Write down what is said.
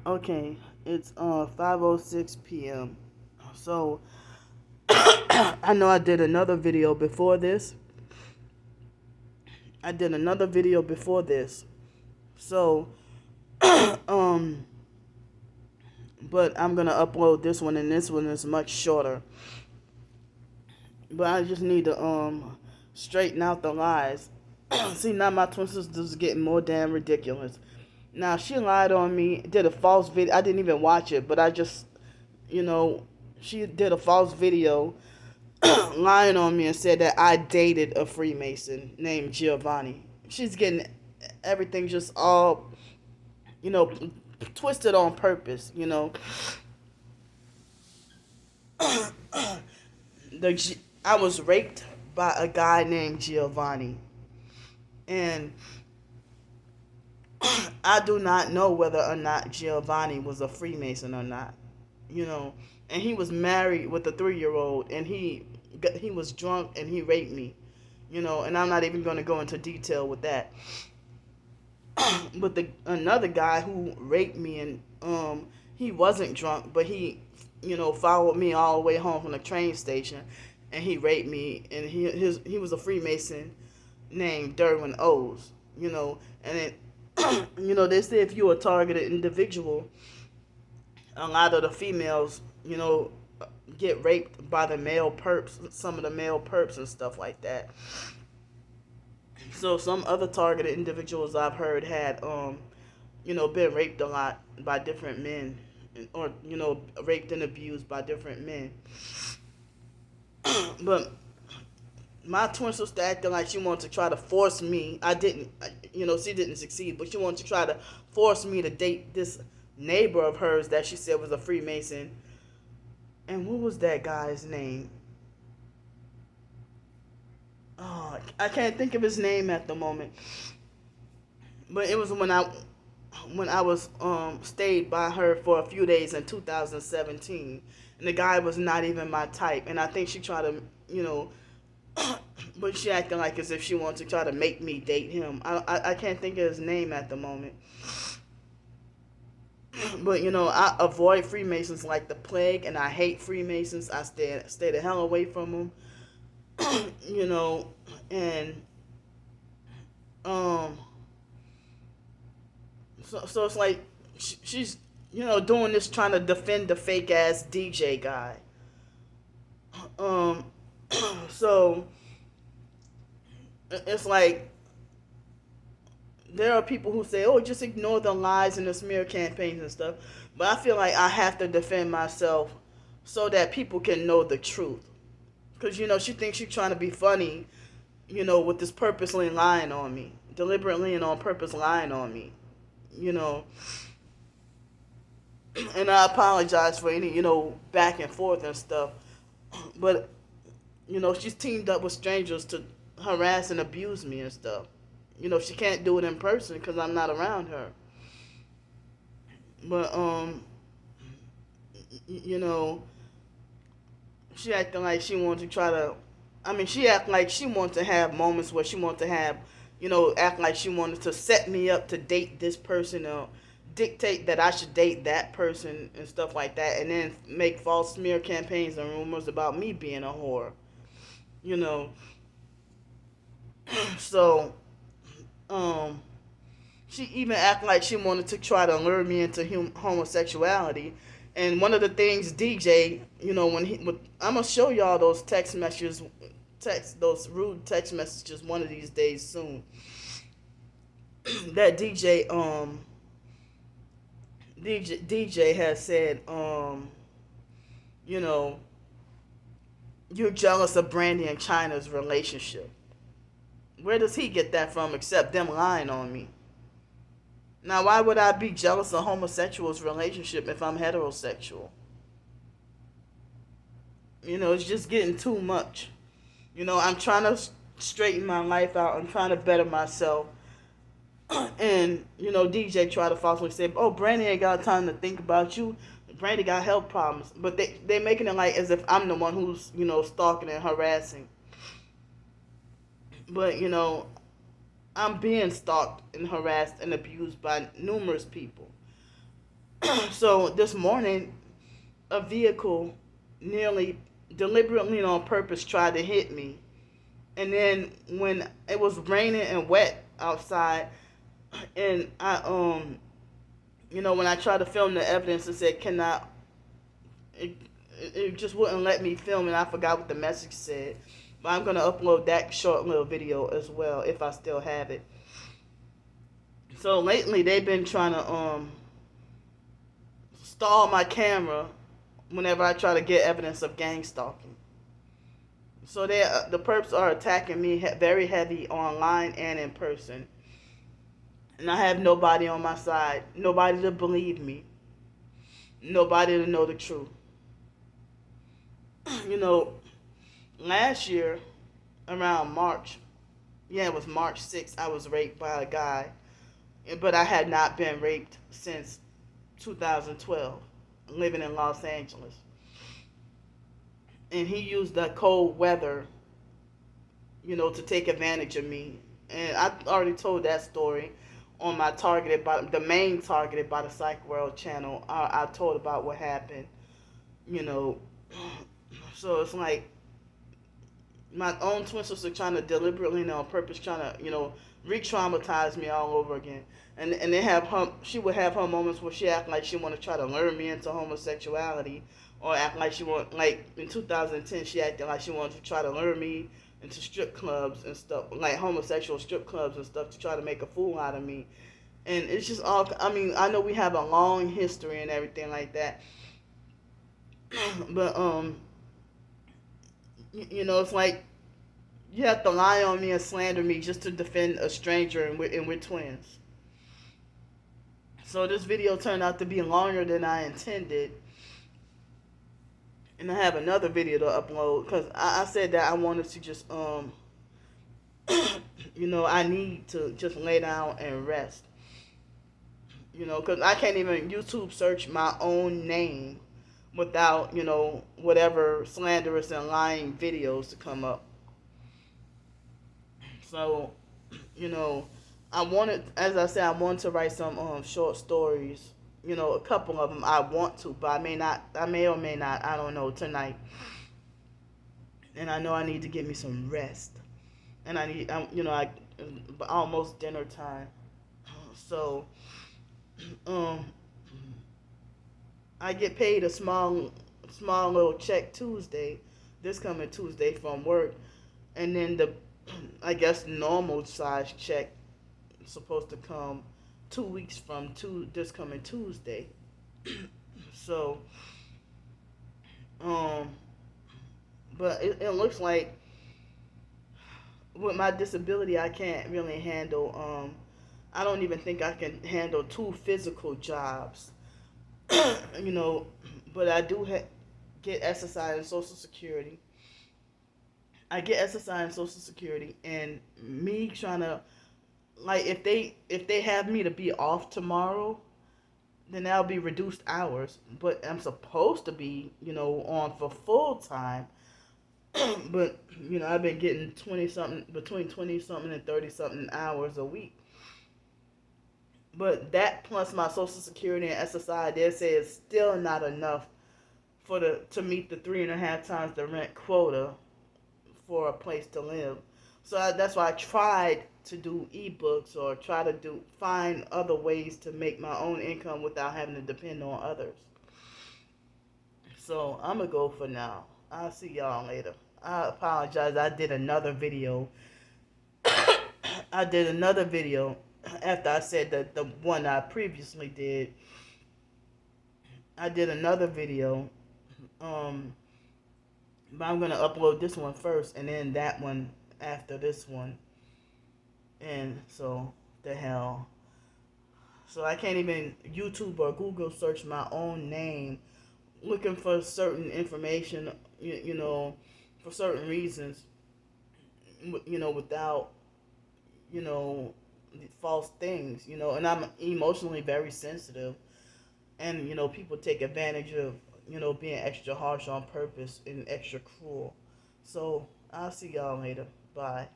Okay, it's 5:06 p.m. So I know I did another video before this. I did another video before this. So um but I'm going to upload this one, and this one is much shorter. But I just need to straighten out the lies. See, now my twin sister's getting more damn ridiculous. Now she lied on me, did a false video. I didn't even watch it, but I just, you know, she did a false video lying on me and said that I dated a Freemason named Giovanni. She's getting everything just all, you know, twisted on purpose. I was raped by a guy named Giovanni, and I do not know whether or not Giovanni was a Freemason or not. You know, and he was married with a 3-year old, and he was drunk and he raped me. And I'm not even going to go into detail with that. But the another guy who raped me, and he wasn't drunk, but he followed me all the way home from the train station, and he raped me, and he was a Freemason named Derwin O's. And it they say if you're a targeted individual, a lot of the females get raped by the male perps, some of the male perps and stuff like that. So some other targeted individuals I've heard had been raped a lot by different men, or raped and abused by different men. But my twin sister acted like she wanted to try to force me. I didn't, she didn't succeed, but she wanted to try to force me to date this neighbor of hers that she said was a Freemason. And what was that guy's name? Oh, I can't think of his name at the moment. But it was when I was stayed by her for a few days in 2017, and the guy was not even my type, and I think she tried to but she acting like as if she wanted to try to make me date him. I can't think of his name at the moment. But I avoid Freemasons like the plague, and I hate Freemasons. I stay the hell away from them. And um so it's like she's doing this, trying to defend the fake ass DJ guy. Um so it's like there are people who say, "Oh, just ignore the lies and the smear campaigns and stuff," but I feel like I have to defend myself so that people can know the truth. Because she thinks she's trying to be funny, with this purposely lying on me, deliberately and on purpose lying on me, you know. And I apologize for any back and forth and stuff, but she's teamed up with strangers to harass and abuse me and stuff. She can't do it in person because I'm not around her. But you know, she acting like she wants to try to. I mean, she act like she wants to have moments where she wants to have, act like she wanted to set me up to date this person, or dictate that I should date that person and stuff like that, and then make false smear campaigns and rumors about me being a whore. You know, so um, she even act like she wanted to try to lure me into homosexuality. And one of the things DJ, I'm gonna show y'all those text messages, those rude text messages one of these days soon. That DJ has said, you know, you're jealous of Brandy and China's relationship. Where does he get that from except them lying on me? Now, why would I be jealous of homosexuals' relationship if I'm heterosexual? It's just getting too much. I'm trying to straighten my life out. I'm trying to better myself. And, DJ tried to falsely say, "Oh, Brandy ain't got time to think about you. Brandy got health problems." But they making it like as if I'm the one who's, stalking and harassing. But, I'm being stalked and harassed and abused by numerous people. So this morning, a vehicle nearly deliberately on purpose tried to hit me. And then when it was raining and wet outside, and when I tried to film the evidence, it said cannot. It, it just wouldn't let me film, and I forgot what the message said. But I'm gonna upload that short little video as well if I still have it. So lately they've been trying to stall my camera whenever I try to get evidence of gang stalking. So the perps are attacking me very heavy online and in person. And I have nobody on my side, nobody to believe me, nobody to know the truth. You know, last year around March, yeah, it was March 6th, I was raped by a guy, but I had not been raped since 2012, living in Los Angeles. And he used the cold weather, to take advantage of me. And I already told that story on my the main targeted by the Psych World channel. I told about what happened, you know. So it's like my own twin sister trying to deliberately, on purpose, trying to, re-traumatize me all over again. And she would have her moments where she act like she want to try to lure me into homosexuality, or act like she want, like in 2010, she acted like she wanted to try to lure me into strip clubs and stuff, like homosexual strip clubs and stuff, to try to make a fool out of me. And it's just all, I mean, I know we have a long history and everything like that, but it's like you have to lie on me and slander me just to defend a stranger, and we're twins. So this video turned out to be longer than I intended, and I have another video to upload because I said that I wanted to just I need to just lay down and rest. Because I can't even YouTube search my own name without whatever slanderous and lying videos to come up. So, I wanted, as I said, I wanted to write some short stories. A couple of them I want to, but I may not. I may or may not. I don't know tonight. And I know I need to get me some rest. And I need, almost dinner time. So, um, I get paid a small little check Tuesday, this coming Tuesday from work, and then I guess normal size check is supposed to come 2 weeks from this coming Tuesday. So, but it looks like with my disability, I can't really handle. I don't even think I can handle 2 physical jobs. But I do get SSI and Social Security. I get SSI and Social Security, and me trying to, like, if they have me to be off tomorrow, then that'll be reduced hours. But I'm supposed to be, on for full time. But I've been getting between 20 something and 30 something hours a week. But that plus my Social Security and SSI, they say it's still not enough to meet the 3.5 times the rent quota for a place to live. So that's why I tried to do ebooks, or try to find other ways to make my own income without having to depend on others. So I'm gonna go for now. I'll see y'all later. I apologize. I did another video. I did another video after I said that the one I previously did. I did another video. But I'm gonna upload this one first, and then that one after this one. And so the hell. So I can't even YouTube or Google search my own name looking for certain information, for certain reasons, without, false things, and I'm emotionally very sensitive, and, people take advantage of, being extra harsh on purpose and extra cruel. So I'll see y'all later. Bye.